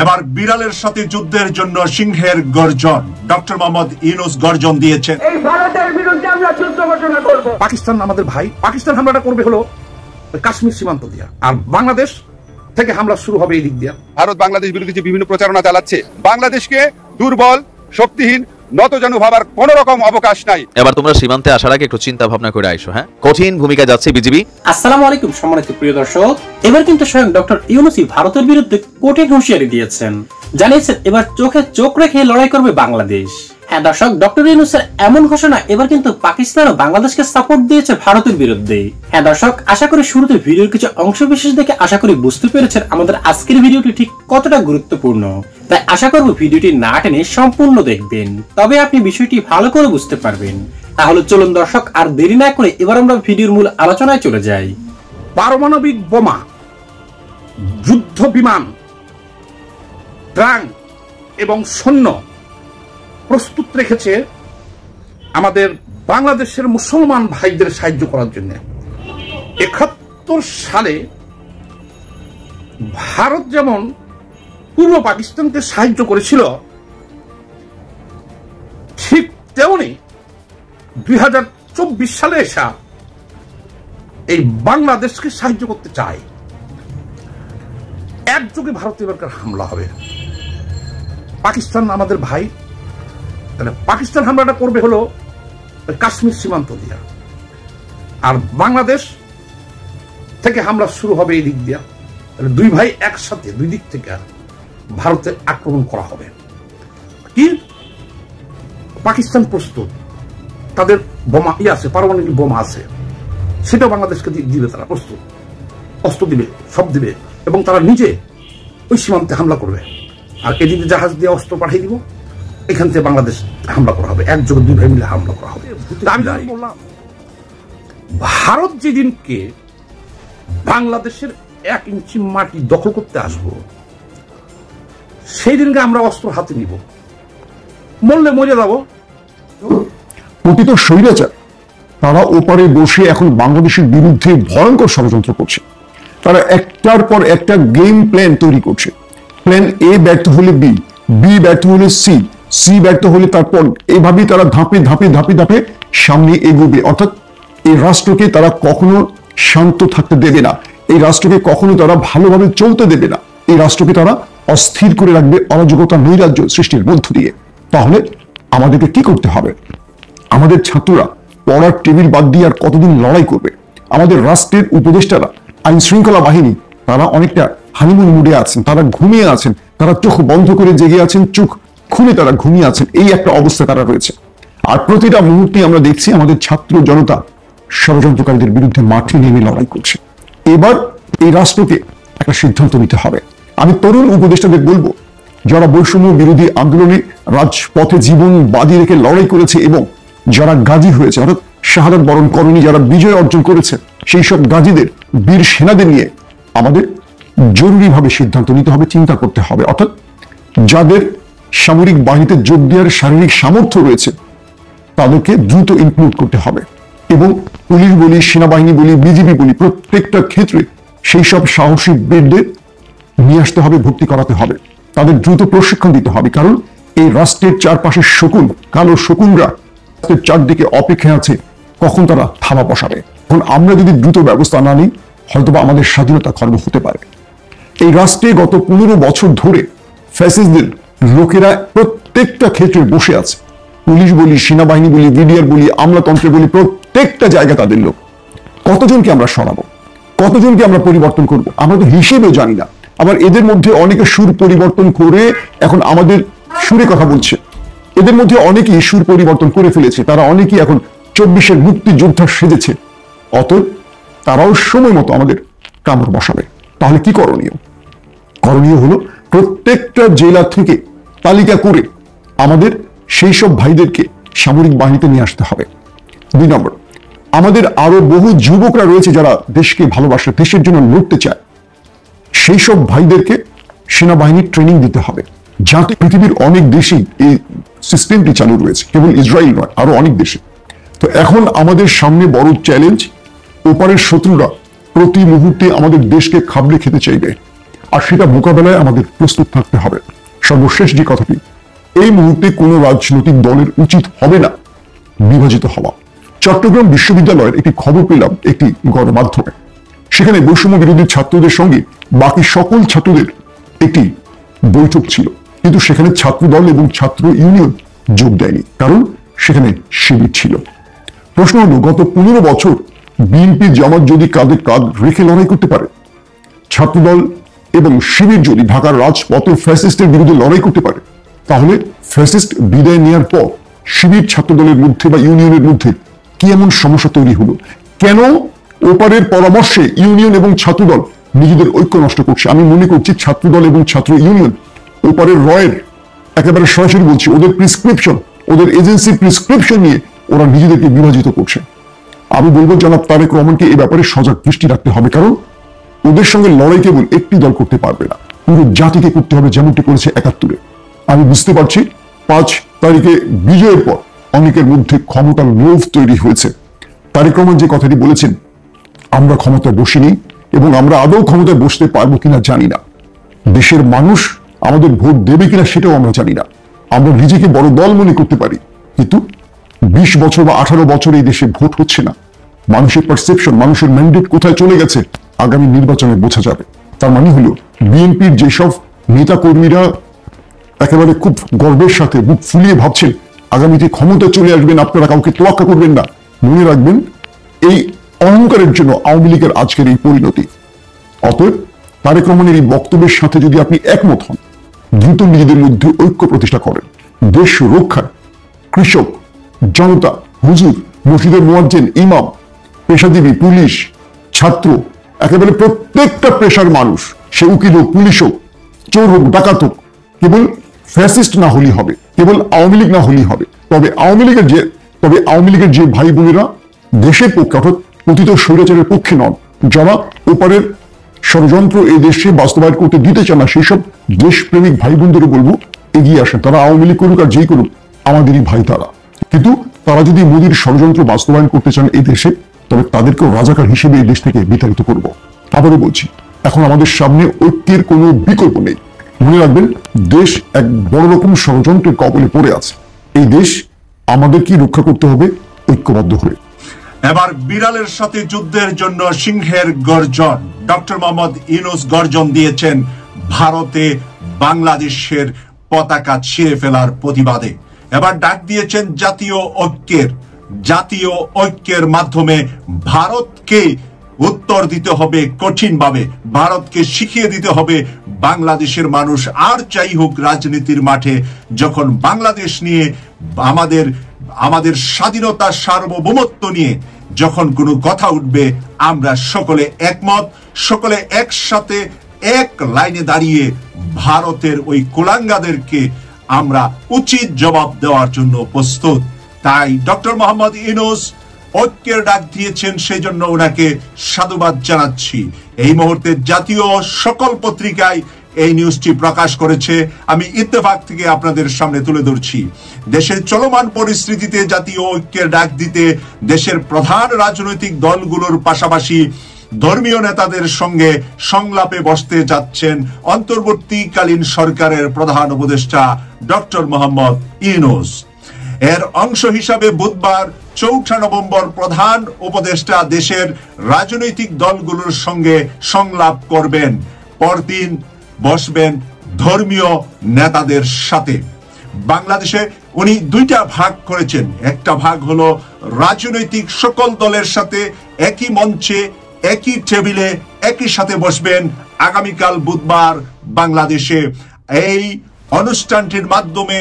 এবার বিড়ালের সাথে যুদ্ধের জন্য সিংহের গর্জন। ডক্টর মোহাম্মদ ইউনূস গর্জন দিয়েছেন, এই ভারতের বিরুদ্ধে আমরা যুদ্ধ ঘোষণা করব। পাকিস্তান আমাদের ভাই, পাকিস্তান হামলাটা করবে হলো কাশ্মীর সীমান্ত দিয়া, আর বাংলাদেশ থেকে হামলা শুরু হবে এই দিক দিয়া। ভারত বাংলাদেশ বিরোধী যে বিভিন্ন প্রচারণা চালাচ্ছে, বাংলাদেশকে দুর্বল, শক্তিহীন, নতজানু ভাবার কোন রকম অবকাশ নাই। এবার তোমরা সীমান্তে আসার আগে একটু চিন্তা ভাবনা করে আইসো। হ্যাঁ, কঠিন ভূমিকা যাচ্ছে বিজিবি। আসসালামু আলাইকুম সম্মানিত প্রিয় দর্শক, এবার কিন্তু স্বয়ং ডক্টর ইউনূসই ভারতের বিরুদ্ধে কঠিন হুঁশিয়ারি দিয়েছেন। জানিয়েছেন এবার চোখে চোখ রেখে লড়াই করবে বাংলাদেশ। হ্যাঁ দর্শক, ডক্টর ইউনূসের এমন ঘোষণা এবার কিন্তু পাকিস্তান ও বাংলাদেশকে সাপোর্ট দিয়েছে ভারতের বিরুদ্ধে। হ্যাঁ দর্শক, আশা করি শুরুতে ভিডিওর কিছু অংশ বিশেষ দেখে আশা করি বুঝতে পেরেছেন আমাদের আজকের ভিডিওটি ঠিক কতটা গুরুত্বপূর্ণ। তাই আশা করব ভিডিওটি না টেনে সম্পূর্ণ দেখবেন, তবে আপনি বিষয়টি ভালো করে বুঝতে পারবেন। তাহলে চলুন দর্শক, আর দেরি না করে এবার আমরা ভিডিওর মূল আলোচনায় চলে যাই। পারমাণবিক বোমা, যুদ্ধ বিমান, ট্যাঙ্ক এবং সৈন্য প্রস্তুত রেখেছে আমাদের বাংলাদেশের মুসলমান ভাইদের সাহায্য করার জন্য। ৭১ সালে ভারত যেমন পূর্ব পাকিস্তানকে সাহায্য করেছিল, ঠিক তেমনি ২০২৪ সালে এসে এই বাংলাদেশকে সাহায্য করতে চায়। একযোগে ভারতে এবারকার হামলা হবে। পাকিস্তান আমাদের ভাই, তাহলে পাকিস্তান হামলাটা করবে হলো কাশ্মীর সীমান্ত দিয়া, আর বাংলাদেশ থেকে হামলা শুরু হবে এই দিক দিয়া। তাহলে দুই ভাই একসাথে দুই দিক থেকে ভারতে আক্রমণ করা হবে। কি পাকিস্তান প্রস্তুত, তাদের বোমা আছে, পারমাণবিক বোমা আছে, সেটাও বাংলাদেশকে দিবে, তারা প্রস্তুত, অস্ত্র দিবে, সব দিবে, এবং তারা নিজে ওই সীমান্তে হামলা করবে। আর এদিকে জাহাজ দিয়ে অস্ত্র পাঠিয়ে দিব, এখান থেকে বাংলাদেশ হামলা করা হবে, একযোগে দুই ভাই মিলে হামলা করা হবে। আমি বললাম ভারত যেদিনকে বাংলাদেশের ১ ইঞ্চি মাটি দখল করতে আসবো, সেই দিনকে আমরা অস্ত্র হাতে নিব, মরলে মরে যাব। প্রকৃত স্বৈরাচার তারা ওপারে বসে এখন বাংলাদেশের বিরুদ্ধে ভয়ঙ্কর ষড়যন্ত্র করছে। তারা একটার পর একটা গেম প্ল্যান তৈরি করছে। প্ল্যান এ ব্যর্থ হলে বি, বি ব্যর্থ হলে সি, সি ব্যর্থ হলে তারপর এইভাবেই তারা ধাপে ধাপে ধাপে ধাপে সামনে এগোবে। অর্থাৎ এই রাষ্ট্রকে তারা কখনো শান্ত থাকতে দেবে না, এই রাষ্ট্রকে কখনো তারা ভালোভাবে চলতে দেবে না, এই রাষ্ট্রকে তারা অস্থির করে রাখবে অরাজকতা নৈরাজ্য সৃষ্টির মধ্য দিয়ে। তাহলে আমাদেরকে কি করতে হবে? আমাদের ছাত্ররা পড়ার টেবিল বাদ দিয়ে আর কতদিন লড়াই করবে? আমাদের রাষ্ট্রের উপদেষ্টারা, আইন শৃঙ্খলা বাহিনী, তারা অনেকটা হানিমুন মুডে আছেন, তারা ঘুমিয়ে আছেন, তারা চোখ বন্ধ করে জেগে আছেন, চোখ খুলে তারা ঘুমিয়ে আছেন, এই একটা অবস্থা তারা রয়েছে। আর প্রতিটা মুহূর্তে আমরা দেখছি আমাদের ছাত্র জনতা ষড়যন্ত্রকারীদের বিরুদ্ধে মাঠে নেমে লড়াই করছে। এবার এই রাষ্ট্রকে একটা সিদ্ধান্ত নিতে হবে। আমি তরুণ উপদেষ্টাদের বলবো, যারা বৈষম্য বিরোধী আন্দোলনে রাজপথে জীবন বাজি রেখে লড়াই করেছে এবং যারা গাজী হয়েছে, অর্থাৎ শাহাদাত বরণ করণী, যারা বিজয় অর্জন করেছে, সেই সব গাজীদের, বীর সেনাদের নিয়ে আমাদের জরুরিভাবে সিদ্ধান্ত নিতে হবে, চিন্তা করতে হবে। অর্থাৎ যাদের সামরিক বাহিনীতে যোগ দেওয়ার শারীরিক সামর্থ্য রয়েছে তাদেরকে দ্রুত ইনক্লুড করতে হবে, এবং পুলিশ বলি, সেনাবাহিনী বলি, বিজিবি বলি, প্রত্যেকটা ক্ষেত্রে সেই সব সাহসী বীরদের নিয়ে আসতে হবে, ভর্তি করাতে হবে, তাদের দ্রুত প্রশিক্ষণ দিতে হবে। কারণ এই রাষ্ট্রের চারপাশে শকুন, কালো শকুনরা রাষ্ট্রের চারদিকে অপেক্ষায় আছে কখন তারা থাবা বসাবে। এখন আমরা যদি দ্রুত ব্যবস্থা না নিই, হয়তোবা আমাদের স্বাধীনতা খর্ব হতে পারে। এই রাষ্ট্রে গত 15 বছর ধরে ফ্যাসিস্টদের লোকেরা প্রত্যেকটা ক্ষেত্রে বসে আছে। পুলিশ বলি, সেনাবাহিনী বলি, বিডিআর বলি, আমলাতন্ত্রে বলি, প্রত্যেকটা জায়গা তাদের লোক। কতজনকে আমরা সরাবো? কতজনকে আমরা পরিবর্তন করব? আমরা তো হিসেবেও জানি না। আবার এদের মধ্যে অনেকে সুর পরিবর্তন করে এখন আমাদের সুরে কথা বলছে। এদের মধ্যে অনেকেই সুর পরিবর্তন করে ফেলেছে, তারা অনেকেই এখন 24-এর মুক্তিযোদ্ধা সেজেছে। অতএব তারাও সময় মতো আমাদের কামড় বসাবে। তাহলে কি করণীয়? করণীয় হলো প্রত্যেকটা জেলা থেকে তালিকা করে আমাদের সেই সব ভাইদেরকে সামরিক বাহিনীতে নিয়ে আসতে হবে। 2 নম্বর, আমাদের আরো বহু যুবকরা রয়েছে যারা দেশকে ভালোবাসে, দেশের জন্য লড়তে চায়, সেই সব ভাইদেরকে সেনাবাহিনীর ট্রেনিং দিতে হবে, যাতে পৃথিবীর অনেক দেশেই এই সিস্টেমটি চালু রয়েছে, কেবল ইসরায়েল নয়, আরো অনেক দেশে। তো এখন আমাদের সামনে বড় চ্যালেঞ্জ, ওপারের শত্রুরা প্রতি মুহূর্তে আমাদের দেশকে খাবড়ে খেতে চাইবে। আর সেটা মোকাবেলায় আমাদের প্রস্তুত থাকতে হবে। সর্বশেষ যে কথাটি, এই মুহূর্তে কোনো রাজনৈতিক দলের উচিত হবে না বিভাজিত হওয়া। চট্টগ্রাম বিশ্ববিদ্যালয়ের একটি খবর পেলাম একটি গণমাধ্যমে, সেখানে বৈষম্য বিরোধী ছাত্রদের সঙ্গে বাকি সকল ছাত্রদের একটি বৈঠক ছিল, কিন্তু সেখানে ছাত্রদল এবং ছাত্র ইউনিয়ন যোগ দেয়নি, কারণ সেখানে শিবির ছিল। প্রশ্ন হলো, গত 15 বছর বিএনপি জামাত যদি কাঁধে কাঁধ রেখে লড়াই করতে পারে, ছাত্রদল এবং শিবির যদি ঢাকার রাজপথে ফ্যাসিস্টের বিরুদ্ধে লড়াই করতে পারে, তাহলে ফ্যাসিস্ট বিদায় নেওয়ার পর শিবির ছাত্রদলের মধ্যে বা ইউনিয়নের মধ্যে কি এমন সমস্যা তৈরি হলো? কেন ওপারের পরামর্শে ইউনিয়ন এবং ছাত্রদল নিজেদের ঐক্য নষ্ট করছে? আমি মনে করছি ছাত্রদল এবং ছাত্র ইউনিয়ন ওপারের রয়ের একেবারে সরাসরি বলছি, ওদের প্রিসক্রিপশন, ওদের এজেন্সির প্রিসক্রিপশন নিয়ে ওরা নিজেদেরকে বিভাজিত করছে। আমি বলবো জনাব তারেক রহমানকে এই ব্যাপারে সজাগ দৃষ্টি রাখতে হবে, কারণ ওদের সঙ্গে লড়াই কেবল একটি দল করতে পারবে না, পুরো জাতিকে করতে হবে, যেমনটি করেছে 71-এ। আমি বুঝতে পারছি 5 তারিখে বিজয়ের পর অনেকের মধ্যে ক্ষমতার লোভ তৈরি হয়েছে। তারেক রহমান যে কথাটি বলেছেন, আমরা ক্ষমতায় বসিনি এবং আমরা আদৌ ক্ষমতায় বসতে পারবো কিনা জানি না, দেশের মানুষ আমাদের ভোট দেবে কিনা সেটাও আমরা জানি না। আমরা নিজেকে বড় দল মনে করতে পারি, কিন্তু 20 বছর বা 18 বছর এই দেশে ভোট হচ্ছে না। মানুষের পারসেপশন, মানুষের ম্যান্ডেট কোথায় চলে গেছে আগামী নির্বাচনে বোঝা যাবে। তার মানে হলো বিএনপির যেসব নেতা কর্মীরা একেবারে খুব গর্বের সাথে বুক ফুলিয়ে ভাবছেন আগামীতে ক্ষমতায় চলে আসবেন, আপনারা কাউকে তোয়াক্কা করবেন না, মনে রাখবেন এই অহংকারের জন্য আওয়ামী লীগের আজকের এই পরিণতি। অতএব তারেক রহমানের এই বক্তব্যের সাথে যদি আপনি একমত হন, দ্রুত নিজেদের মধ্যে ঐক্য প্রতিষ্ঠা করেন, দেশ রক্ষায় কৃষক, জনতা, হুজুর, মসজিদের মুয়াজ্জিন, ইমাম, পেশাজীবী, পুলিশ, ছাত্র, একেবারে প্রত্যেকটা পেশার মানুষ, সে উকিল হোক, পুলিশ হোক, চোর হোক, ডাকাত হোক, কেবল ফ্যাসিস্ট না হলেই হবে, কেবল আওয়ামী লীগ না হলেই হবে। তবে আওয়ামী লীগের যে ভাই বোনেরা দেশের পক্ষে অর্থাৎ পতিত স্বৈরাচারের পক্ষে নন, যারা ওপারের ষড়যন্ত্র এই দেশে বাস্তবায়ন করতে দিতে চান না, সেই সব দেশপ্রেমিক ভাই বোনদেরও বলবো এগিয়ে আসেন। তারা আওয়ামী লীগ করুক আর যেই করুক, আমাদেরই ভাই তারা। কিন্তু তারা যদি মোদীর ষড়যন্ত্র বাস্তবায়ন করতে চান এই দেশে, তবে তাদেরকেও রাজাকার হিসেবে এই দেশ থেকে বিতাড়িত করব। আবারও বলছি, এখন আমাদের সামনে ঐক্যের কোনো বিকল্প নেই। মনে রাখবেন, দেশ এক বড় রকম ষড়যন্ত্রের কবলে পড়ে আছে। এই দেশ আমাদেরকে রক্ষা করতে হবে ঐক্যবদ্ধ হয়ে। এবার বিড়ালের সাথে যুদ্ধের জন্য সিংহের গর্জন। ডক্টর মোহাম্মদ ইউনূস গর্জন দিয়েছেন ভারতে বাংলাদেশের পতাকা ছিঁড়ে ফেলার প্রতিবাদে। এবার ডাক দিয়েছেন জাতীয় ঐক্যের মাধ্যমে ভারতকে উত্তর দিতে হবে কঠিনভাবে, ভারতকে শিখিয়ে দিতে হবে বাংলাদেশের মানুষ আর যাই হোক রাজনীতির মাঠে যখন বাংলাদেশ নিয়ে আমাদের স্বাধীনতা সার্বভৌমত্ব নিয়ে যখন কোনো কথা উঠবে, আমরা সকলে একমত, সকলে একসাথে এক লাইনে দাঁড়িয়ে ভারতের ওই কুলাঙ্গাদেরকে আমরা উচিত জবাব দেওয়ার জন্য প্রস্তুত। তাই ডক্টর মোহাম্মদ ইউনূস ঐক্যের ডাক দিয়েছেন, সেই জন্য ওনাকে সাধুবাদ জানাচ্ছি। এই মুহূর্তে জাতীয় সকল পত্রিকায় এই নিউজটি প্রকাশ করেছে, আমি ইত্তেফাক থেকে আপনাদের সামনে তুলে ধরছি। দেশের চলমান পরিস্থিতিতে জাতীয় ঐক্যের ডাক দিতে দেশের প্রধান রাজনৈতিক দলগুলোর পাশাপাশি ধর্মীয় নেতাদের সঙ্গে সংলাপে বসতে যাচ্ছেন অন্তর্বর্তীকালীন সরকারের প্রধান উপদেষ্টা ডক্টর মোহাম্মদ ইউনূস। এর অংশ হিসাবে বুধবার 4 নভেম্বর প্রধান উপদেষ্টা দেশের রাজনৈতিক দলগুলোর সঙ্গে সংলাপ করবেন, পরদিন বসবেন ধর্মীয় নেতাদের সাথে। বাংলাদেশে উনি 2টা ভাগ করেছেন, একটা ভাগ হলো রাজনৈতিক সকল দলের সাথে একই মঞ্চে একই টেবিলে একই সাথে বসবেন আগামীকাল বুধবার বাংলাদেশে। এই অনুষ্ঠানটির মাধ্যমে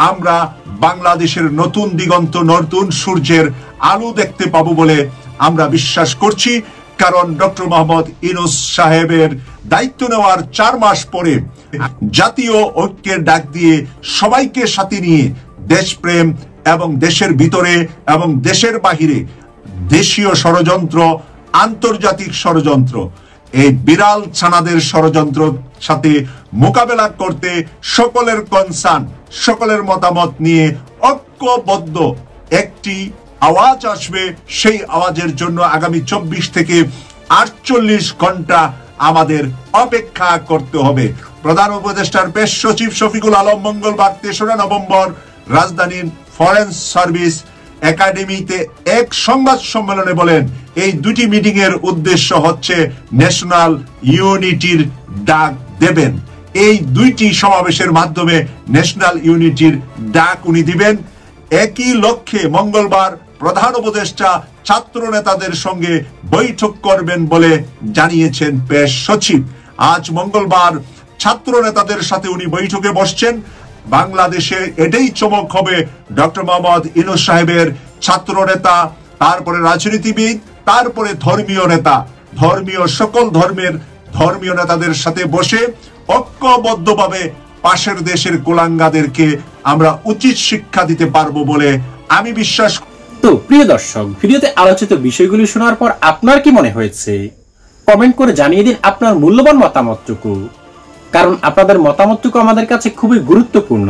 আমরা বাংলাদেশের নতুন দিগন্ত, নতুন সূর্যের আলো দেখতে পাবো বলে আমরা বিশ্বাস করছি, কারণ ডক্টর মোহাম্মদ ইউনূস সাহেবের দায়িত্ব নেওয়ার 4 মাস পরে জাতীয় ঐক্যের ডাক দিয়ে সবাইকে সাথে নিয়ে দেশপ্রেম এবং দেশের ভিতরে এবং দেশের বাহিরে দেশীয় ষড়যন্ত্র, আন্তর্জাতিক ষড়যন্ত্র, এই বিড়াল ছানাদের ষড়যন্ত্র সাথে মোকাবেলা করতে সকলের কনসার্ন, সকলের মতামত নিয়ে ঐক্যবদ্ধ একটি আওয়াজ আসবে। সেই আওয়াজের জন্য আগামী 24 থেকে 48 ঘন্টা আমাদের অপেক্ষা করতে হবে। প্রধান উপদেষ্টার প্রেস সচিব শফিকুল আলম মঙ্গলবার ৩রা নভেম্বর রাজধানীর ফরেন সার্ভিস একাডেমিতে এক সংবাদ সম্মেলনে বলেন, এই দুটি মিটিং এর উদ্দেশ্য হচ্ছে ন্যাশনাল ইউনিটির ডাক দেবেন। এই দুইটি সমাবেশের মাধ্যমে ন্যাশনাল ইউনিটির ডাক উনি দিবেন। একই লক্ষ্যে মঙ্গলবার প্রধান উপদেষ্টা ছাত্র নেতাদের সঙ্গে বৈঠক করবেন বলে জানিয়েছেন প্রেস সচিব। আজ মঙ্গলবার ছাত্র নেতাদের সাথে উনি বৈঠকে বসছেন। বাংলাদেশে এটাই চমক হবে, ডক্টর মোহাম্মদ ইউনূস সাহেবের ছাত্র নেতা, তারপরে রাজনীতিবিদ, তারপরে ধর্মীয় নেতা, ধর্মীয় সকল ধর্মের ধর্মীয় নেতাদের সাথে বসে ঐক্যবদ্ধভাবে পাশের দেশের কুলাঙ্গাদেরকে আমরা উচিত শিক্ষা দিতে পারবো বলে আমি বিশ্বাস। তো প্রিয় দর্শক, ভিডিওতে আলোচিত বিষয়গুলি শোনার পর আপনার কি মনে হয়েছে কমেন্ট করে জানিয়ে দিন আপনার মূল্যবান মতামতটুকু, কারণ আপনাদের মতামতটুকু আমাদের কাছে খুবই গুরুত্বপূর্ণ।